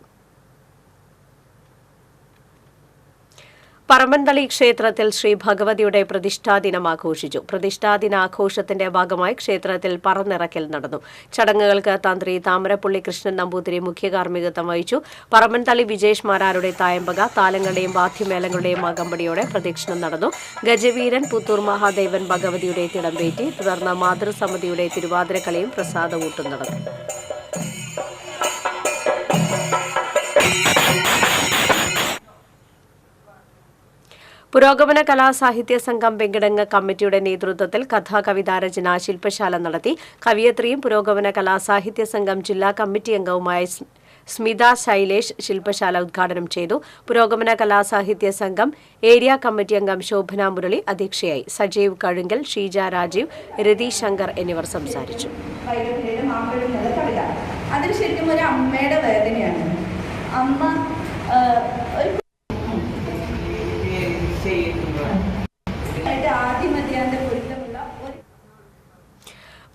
A: പറമ്പൻതളി ക്ഷേത്രത്തിൽ ശ്രീ ഭഗവതിയുടെ പ്രതിഷ്ഠാദിനം ആഘോഷിച്ചു. പ്രതിഷ്ഠാദിനാഘോഷത്തിന്റെ ഭാഗമായി ക്ഷേത്രത്തിൽ പറന്നിറക്കൽ നടന്നു. ചടങ്ങുകൾക്ക് തന്ത്രി താമരപ്പള്ളി കൃഷ്ണൻ നമ്പൂതിരി മുഖ്യ കാർമ്മികത്വം വഹിച്ചു. പറമ്പൻതളി വിജേഷ് മാരാരുടെ തായമ്പക, താലങ്ങളുടെയും വാദ്യമേളങ്ങളുടെയും അകമ്പടിയോടെ പ്രദക്ഷിണം നടന്നു. ഗജവീരൻ പുത്തൂർ മഹാദേവൻ ഭഗവതിയുടെ തിടമ്പേറ്റി. തുടർന്ന് മാതൃസമിതിയുടെ തിരുവാതിരക്കളിയും പ്രസാദകൂട്ടും നടന്നു. പുരോഗമന കലാസാഹിത്യ സംഘം വെങ്കിടങ്ങ് കമ്മിറ്റിയുടെ നേതൃത്വത്തിൽ കഥാകവിതാരചന ശില്പശാല നടത്തി. കവിയത്രിയും പുരോഗമന കലാസാഹിത്യ സംഘം ജില്ലാ കമ്മിറ്റി അംഗവുമായ സ്മിത ശൈലേഷ് ശില്പശാല ഉദ്ഘാടനം ചെയ്തു. പുരോഗമന കലാസാഹിത്യ സംഘം ഏരിയ കമ്മിറ്റി അംഗം ശോഭന മുരളി അധ്യക്ഷയായി. സജീവ് കഴുങ്കൽ, ഷീജ രാജീവ്, രതി ശങ്കർ എന്നിവർ സംസാരിച്ചു.
K: അതിന് ശരിക്കും ഒരു അമ്മയുടെ വേദനയാണ്. അമ്മ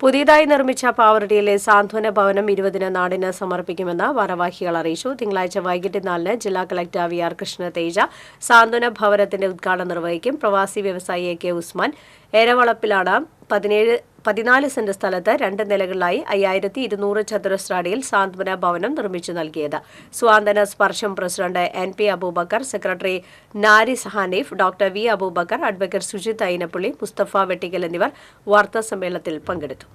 A: പുതിയതായി നിർമ്മിച്ച പാവറട്ടിയിലെ സാന്ത്വന ഭവനം 20-ന് നാടിന് സമർപ്പിക്കുമെന്ന് ഭാരവാഹികൾ അറിയിച്ചു. തിങ്കളാഴ്ച വൈകിട്ട് 4-ന് ജില്ലാ കളക്ടർ VR കൃഷ്ണതേജ സാന്ത്വന ഭവനത്തിന്റെ ഉദ്ഘാടനം നിർവഹിക്കും. പ്രവാസി വ്യവസായി AK ഉസ്മാൻ ഏരവളപ്പിലാണ് 14 സെന്റ് സ്ഥലത്ത് 2 നിലകളിലായി 5200 ചതുരശ്ര അടിയിൽ സാന്ത്വന ഭവനം നിർമ്മിച്ചു നൽകിയത്. Swanthana Sparsham president NP Abubakar, secretary Haris Haneef, doctor V Abubakar, advocate Sujith Ainappally, Mustafa Vettikkal എന്നിവർ വാർത്താസമ്മേളനത്തിൽ പങ്കെടുത്തു.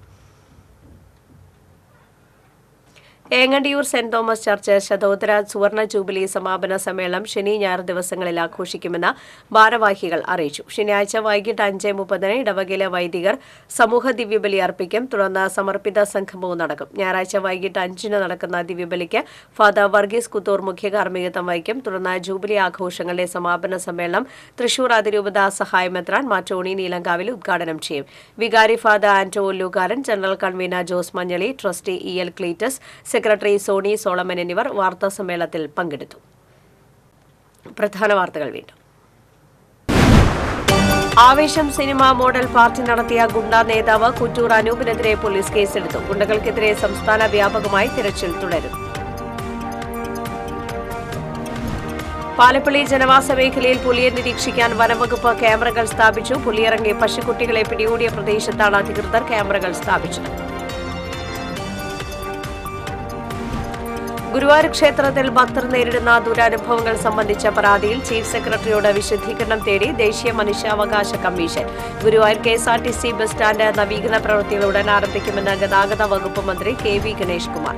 A: ഏങ്ങണ്ടിയൂർ സെന്റ് തോമസ് ചർച്ച് ശതോത്തര സുവർണ ജൂബിലി സമാപന സമ്മേളനം ശനി ഞായർ ദിവസങ്ങളിൽ ആഘോഷിക്കുമെന്ന് ഭാരവാഹികൾ അറിയിച്ചു. ശനിയാഴ്ച വൈകിട്ട് 5:30 ഇടവകയിലെ വൈദികർ സമൂഹ ദിവ്യബലി അർപ്പിക്കും. തുടർന്ന് സമർപ്പിത സംഗമവും നടക്കും. ഞായറാഴ്ച വൈകിട്ട് 5 നടക്കുന്ന ദിവ്യബലിക്ക് ഫാദർ വർഗീസ് കുത്തൂർ മുഖ്യ കാർമ്മികത്വം വഹിക്കും. തുടർന്ന് ജൂബിലി ആഘോഷങ്ങളുടെ സമാപന സമ്മേളനം തൃശൂർ അതിരൂപത സഹായമെത്രാൻ മാറ്റോണി നീലങ്കാവിൽ ഉദ്ഘാടനം ചെയ്യും. വികാരി father Anto Ollukkaran, general convener Jose Manjali, trustee EL Cletus, secretary Soni Solomon എന്നിവർ വാർത്താസമ്മേളനത്തിൽ പങ്കെടുത്തു. പ്രധാന വാർത്തകൾ വീണ്ടും. ആവേശം സിനിമ മോഡൽ പാർട്ടി നടത്തിയ ഗുണ്ടാ നേതാവ് കുറ്റൂർ അനൂപിനെതിരെ പോലീസ് കേസെടുത്തു. ഗുണ്ടകൾക്കെതിരെ സംസ്ഥാന വ്യാപകമായി തിരച്ചിൽ തുടരും. പാലപ്പള്ളി ജനവാസ മേഖലയിൽ പുലിയെ നിരീക്ഷിക്കാൻ വനംവകുപ്പ് ക്യാമറകൾ സ്ഥാപിച്ചു. പുലിയിറങ്ങി പശുക്കുട്ടികളെ പിടികൂടിയ പ്രദേശത്താണ് അധികൃതർ ക്യാമറകൾ സ്ഥാപിച്ചത്. ഗുരുവായൂർ ക്ഷേത്രത്തിൽ ഭക്തർ നേരിടുന്ന ദുരനുഭവങ്ങൾ സംബന്ധിച്ച പരാതിയിൽ ചീഫ് സെക്രട്ടറിയോട് വിശദീകരണം തേടി ദേശീയ മനുഷ്യാവകാശ commission. Guruvayur KSRTC bus stand നവീകരണ പ്രവൃത്തികൾ ഉടൻ ആരംഭിക്കുമെന്ന് ഗതാഗത വകുപ്പ് മന്ത്രി KV ഗണേഷ് കുമാർ.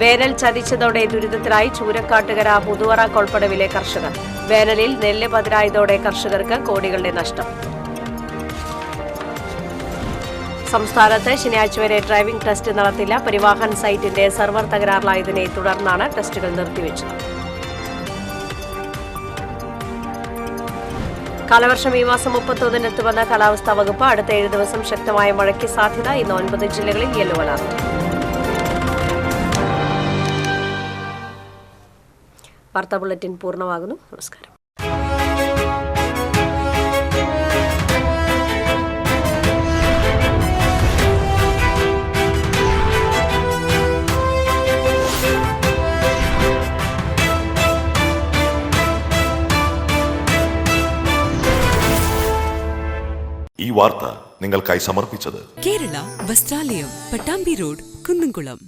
A: വേനൽ ചതിച്ചതോടെ ദുരിതത്തിലായി ചൂരക്കാട്ടുകര മുതുവറ കൊൾപ്പടവിലെ കർഷകർ. വേനലിൽ നെല്ല് പതിരായതോടെ കർഷകർക്ക് കോടികളുടെ നഷ്ടം. സംസ്ഥാനത്ത് ശനിയാഴ്ച വരെ ഡ്രൈവിംഗ് ടെസ്റ്റ് നടത്തില്ല. പരിവാഹൻ സൈറ്റിന്റെ സെർവർ തകരാറിലായതിനെ തുടർന്നാണ് ടെസ്റ്റുകൾ നിർത്തിവെച്ചത്. കാലവർഷം ഈ മാസം 31 എത്തുമെന്ന കാലാവസ്ഥാ വകുപ്പ്. അടുത്ത 7 ദിവസം ശക്തമായ മഴയ്ക്ക് സാധ്യത. ഇന്ന് 9 ജില്ലകളിൽ യെല്ലോ അലർട്ട്. വാർത്താ ബുള്ളറ്റിൻ പൂർണ്ണമാകുന്നു. നമസ്കാരം.
L: ഈ വാർത്ത നിങ്ങൾക്കായി സമർപ്പിച്ചത്
M: കേരള വസ്ത്രാലയം, പട്ടാമ്പി റോഡ്, കുന്നംകുളം.